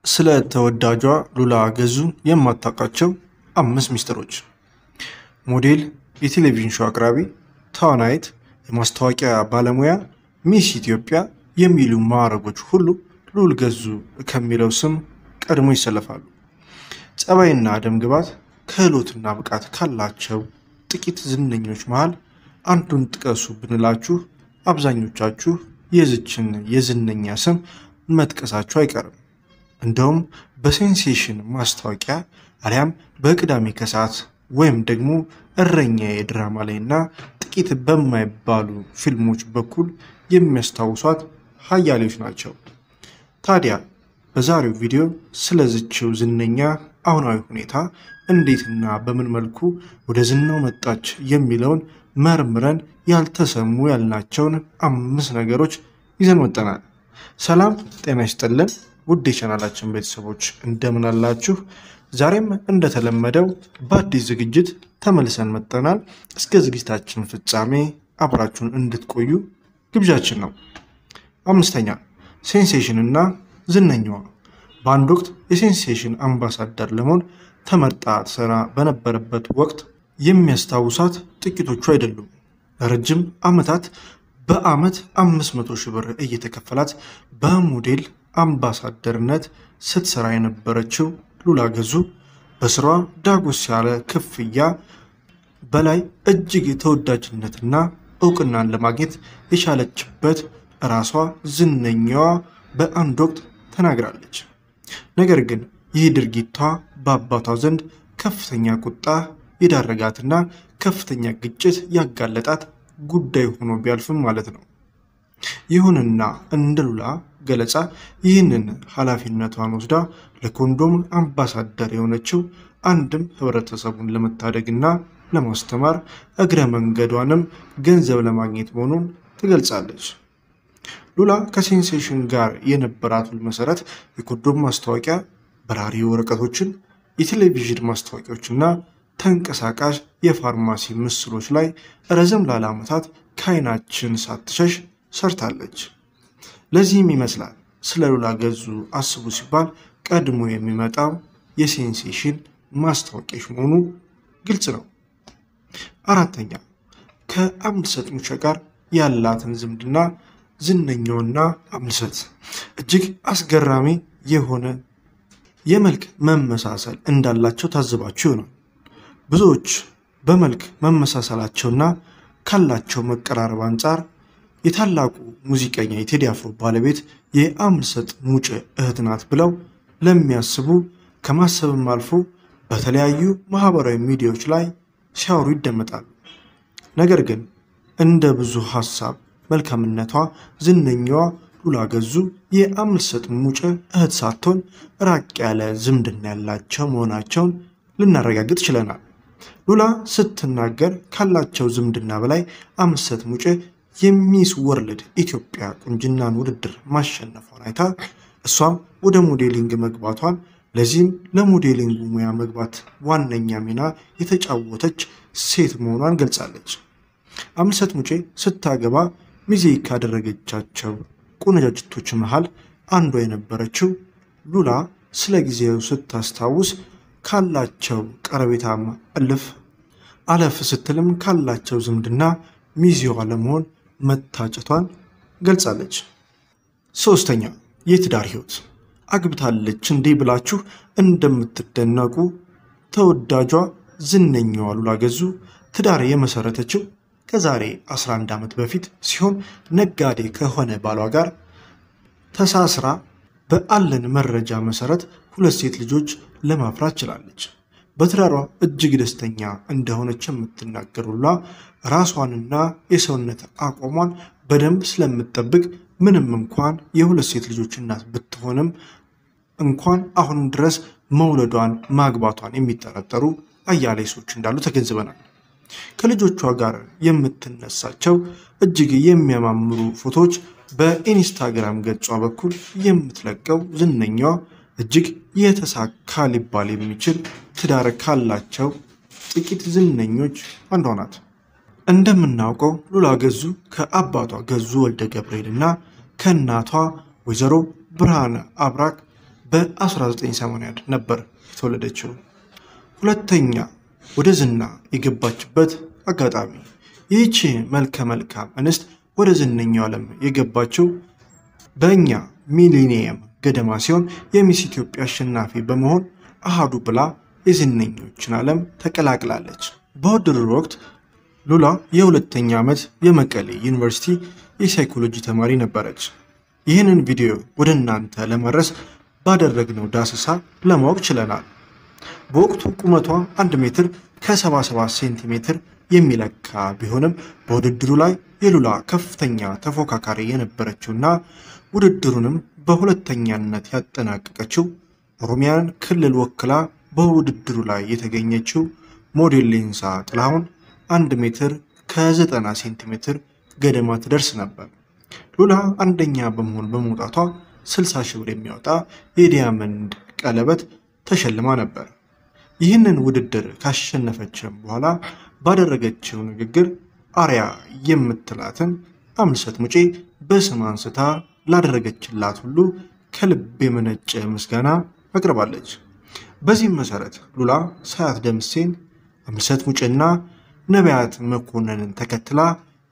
ስለ ተወዳጇ ሉላ ገዙ የማታውቃቸው 5 ሚስጥሮች። ሞዴል፣ የቴሌቪዥን ሾው አቅራቢ፣ ተዋናይት፣ የማስታወቂያ ባለሙያ፣ ሚስ ኢትዮጵያ የሚሉ ማዕረጎች ሁሉ ሉል ገዙ ከሚለው ስም ቀድሞ ይሰለፋሉ። ጸባይና ደም ግባት፣ ክህሎትና ብቃት ካላቸው ጥቂት ዝነኞች መሃል አንዱን ጥቀሱ ብንላችሁ አብዛኞቻችሁ የዚችን የዝነኛ ስም መጥቀሳችሁ አይቀርም። እንደውም በሴንሴሽን ማስታወቂያ አሊያም በቅዳሜ ከሰዓት ወይም ደግሞ እረኛዬ ድራማ ላይና ጥቂት በማይባሉ ፊልሞች በኩል የሚያስታውሷት ሀያሌዎች ናቸው። ታዲያ በዛሬው ቪዲዮ ስለዚችው ዝነኛ አሁናዊ ሁኔታ እንዴትና በምን መልኩ ወደ ዝናው መጣች የሚለውን መርምረን ያልተሰሙ ያልናቸውን 5 ነገሮች ይዘን ወጥተናል። ሰላም ጤና ይስጥልን ውድ የቻናላችን ቤተሰቦች እንደምን አላችሁ? ዛሬም እንደተለመደው በአዲስ ዝግጅት ተመልሰን መጥተናል። እስከ ዝግጅታችን ፍጻሜ አብራችሁን እንድትቆዩ ግብዣችን ነው። 5ኛ ሴንሴሽን እና ዝነኛዋ። በአንድ ወቅት የሴንሴሽን አምባሳደር ለመሆን ተመርጣ ትሰራ በነበረበት ወቅት የሚያስታውሳት ጥቂቶቹ አይደሉም። ለረጅም ዓመታት በአመት 500 ሺህ ብር እየተከፈላት በሞዴል አምባሳደርነት ስትሰራ የነበረችው ሉላ ገዙ በስራዋ ዳጎስ ያለ ክፍያ በላይ እጅግ ተወዳጅነትና እውቅናን ለማግኘት የቻለችበት ራሷ ዝነኛዋ በአንድ ወቅት ተናግራለች። ነገር ግን ይህ ድርጊቷ በአባቷ ዘንድ ከፍተኛ ቁጣ የዳረጋትና ከፍተኛ ግጭት ያጋለጣት ጉዳይ ሆኖ ቢያልፍም ማለት ነው። ይሁንና እንደ ሉላ ገለጻ ይህንን ኃላፊነቷን ወስዳ ለኮንዶም አምባሳደር የሆነችው አንድም ህብረተሰቡን ለመታደግና ለማስተማር እግረ መንገዷንም ገንዘብ ለማግኘት መሆኑን ትገልጻለች። ሉላ ከሴንሴሽን ጋር የነበራት ውል መሰረት የኮንዶም ማስታወቂያ፣ በራሪ ወረቀቶችን፣ የቴሌቪዥን ማስታወቂያዎችና ተንቀሳቃሽ የፋርማሲ ምስሎች ላይ ረዘም ላለ ዓመታት ከዓይናችን ሳትሸሽ ሰርታለች። ለዚህም ይመስላል ስለ ሉላ ገዙ አስቡ ሲባል ቀድሞ የሚመጣው የሴንሴሽን ማስታወቂያዎች መሆኑ ግልጽ ነው። 4ኛ ከአምልሰት ሙጬ ጋር ያላትን ዝምድና። ዝነኛውና አምልሰት እጅግ አስገራሚ የሆነ የመልክ መመሳሰል እንዳላቸው ታዝባችሁ ይሆናል። ብዙዎች በመልክ መመሳሰላቸውና ካላቸው መቀራረብ አንጻር የታላቁ ሙዚቀኛ የቴዲ አፍሮ ባለቤት የአምልሰት ሙጬ እህት ናት ብለው ለሚያስቡ ከማሰብም አልፎ በተለያዩ ማህበራዊ ሚዲያዎች ላይ ሲያወሩ ይደመጣሉ። ነገር ግን እንደ ብዙ ሐሳብ መልካምነቷ ዝነኛዋ ሉላ ገዙ የአምልሰት ሙጬ እህት ሳትሆን ራቅ ያለ ዝምድና ያላቸው መሆናቸውን ልናረጋግጥ ችለናል። ሉላ ስትናገር ካላቸው ዝምድና በላይ አምልሰት ሙጬ የሚስ ወርልድ ኢትዮጵያ ቁንጅናን ውድድር ማሸነፏን አይታ እሷም ወደ ሞዴሊንግ መግባቷን፣ ለዚህም ለሞዴሊንግ ሙያ መግባት ዋነኛ ሚና የተጫወተች ሴት መሆኗን ገልጻለች። አምልሰት ሙጬ ስታገባ ሚዜ ካደረገቻቸው ቆነጃጅቶች መሃል አንዷ የነበረችው ሉላ ስለ ጊዜው ስታስታውስ ካላቸው ቀረቤታም አለፍ ስትልም ካላቸው ዝምድና ሚዜዋ ለመሆን መታጨቷን ገልጻለች። 3ኛ የትዳር ህይወት። አግብታለች እንዴ ብላችሁ እንደምትደነቁ ተወዳጇ ዝነኛዋ ሉላ ገዙ ትዳር የመሰረተችው ከዛሬ 11 ዓመት በፊት ሲሆን ነጋዴ ከሆነ ባሏ ጋር ተሳስራ በአለን መረጃ መሰረት 2 ሴት ልጆች ለማፍራት ችላለች። በትዳሯ እጅግ ደስተኛ እንደሆነች የምትናገር ሉላ ራሷንና የሰውነት አቋሟን በደንብ ስለምትጠብቅ ምንም እንኳን የ2 ሴት ልጆች እናት ብትሆንም እንኳን አሁን ድረስ መውለዷን ማግባቷን የሚጠረጠሩ አያሌ ሰዎች እንዳሉ ተገንዝበናል። ከልጆቿ ጋር የምትነሳቸው እጅግ የሚያማምሩ ፎቶዎች በኢንስታግራም ገጿ በኩል የምትለቀው ዝነኛዋ እጅግ የተሳካ ሊባል የሚችል ትዳር ካላቸው ጥቂት ዝነኞች አንዷ ናት። እንደምናውቀው ሉላ ገዙ ከአባቷ ገዙ ወልደ ገብርኤልና ከእናቷ ወይዘሮ ብርሃነ አብራክ በ1981 ነበር የተወለደችው። ሁለተኛ ወደ ዝና የገባችበት አጋጣሚ ይህች መልከ መልካም እንስት ወደ ዝነኛው ዓለም የገባችው በእኛ ሚሊኒየም ገደማ ሲሆን የሚስ ኢትዮጵያ አሸናፊ በመሆን አሃዱ ብላ የዝነኞችን ዓለም ተቀላቅላለች። በውድድሩ ወቅት ሉላ የሁለተኛ ዓመት የመቀሌ ዩኒቨርሲቲ የሳይኮሎጂ ተማሪ ነበረች። ይህንን ቪዲዮ ወደ እናንተ ለማድረስ ባደረግነው ዳሰሳ ለማወቅ ችለናል። በወቅቱ ቁመቷ 1 ሜትር ከ77 ሴንቲሜትር የሚለካ ቢሆንም በውድድሩ ላይ የሉላ ከፍተኛ ተፎካካሪ የነበረችውና ውድድሩንም በሁለተኛነት ያጠናቀቀችው ኦሮሚያን ክልል ወክላ በውድድሩ ላይ የተገኘችው ሞዴል ሌንሳ ጥላሁን 1 ሜትር ከ90 ሴንቲሜትር ገደማ ትደርስ ነበር። ሉላ አንደኛ በመሆን በመውጣቷ 60 ሺህ ብር የሚያወጣ የዲያመንድ ቀለበት ተሸልማ ነበር። ይህንን ውድድር ካሸነፈችም በኋላ ባደረገችው ንግግር አሪያ የምትላትን አምለሰት ሙጬ በስም አንስታ ላደረገችላት ሁሉ ከልብ የመነጨ ምስጋና አቅርባለች። በዚህም መሰረት ሉላ ሳያት ደምሴን፣ አምለሰት ሙጬና ነቢያት መኮንንን ተከትላ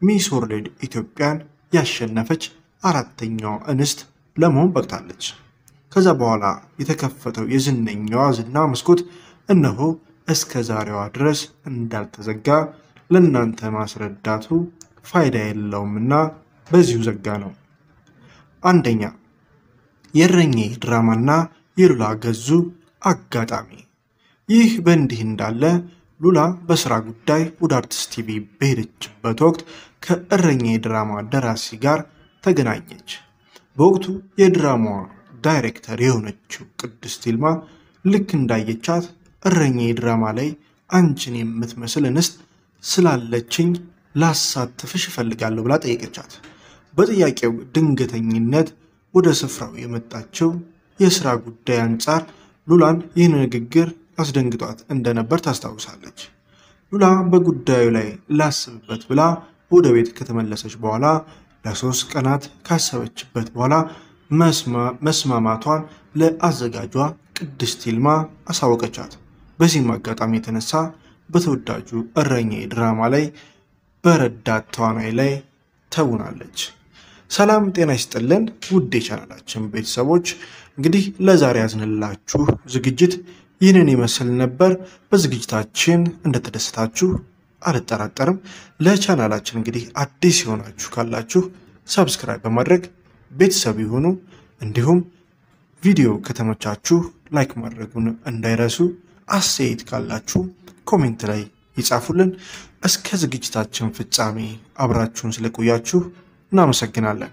ሚስ ወርልድ ኢትዮጵያን ያሸነፈች አራተኛዋ እንስት ለመሆን በቅታለች። ከዛ በኋላ የተከፈተው የዝነኛዋ ዝና መስኮት እነሆ እስከ ዛሬዋ ድረስ እንዳልተዘጋ ለእናንተ ማስረዳቱ ፋይዳ የለውምና በዚሁ ዘጋ ነው። አንደኛ የእረኛዬ ድራማና የሉላ ገዙ አጋጣሚ። ይህ በእንዲህ እንዳለ ሉላ በስራ ጉዳይ ወደ አርቲስት ቲቪ በሄደችበት ወቅት ከእረኛዬ ድራማ ደራሲ ጋር ተገናኘች። በወቅቱ የድራማዋ ዳይሬክተር የሆነችው ቅድስት ይልማ ልክ እንዳየቻት እረኛዬ ድራማ ላይ አንቺን የምትመስል እንስት ስላለችኝ ላሳትፍሽ እፈልጋለሁ ብላ ጠየቀቻት። በጥያቄው ድንገተኝነት ወደ ስፍራው የመጣችው የስራ ጉዳይ አንጻር ሉላን ይህን ንግግር አስደንግጧት እንደነበር ታስታውሳለች። ሉላ በጉዳዩ ላይ ላስብበት ብላ ወደ ቤት ከተመለሰች በኋላ ለ3 ቀናት ካሰበችበት በኋላ መስማማቷን ለአዘጋጇ ቅድስት ይልማ አሳወቀቻት። በዚህም አጋጣሚ የተነሳ በተወዳጁ እረኛዬ ድራማ ላይ በረዳት ተዋናይ ላይ ተውናለች። ሰላም ጤና ይስጥልን ውድ የቻናላችን ቤተሰቦች፣ እንግዲህ ለዛሬ ያዝንላችሁ ዝግጅት ይህንን ይመስል ነበር። በዝግጅታችን እንደተደሰታችሁ አልጠራጠርም። ለቻናላችን እንግዲህ አዲስ የሆናችሁ ካላችሁ ሰብስክራይብ በማድረግ ቤተሰብ ይሁኑ። እንዲሁም ቪዲዮ ከተመቻችሁ ላይክ ማድረጉን እንዳይረሱ። አስተያየት ካላችሁ ኮሜንት ላይ ይጻፉልን። እስከ ዝግጅታችን ፍጻሜ አብራችሁን ስለቆያችሁ እናመሰግናለን።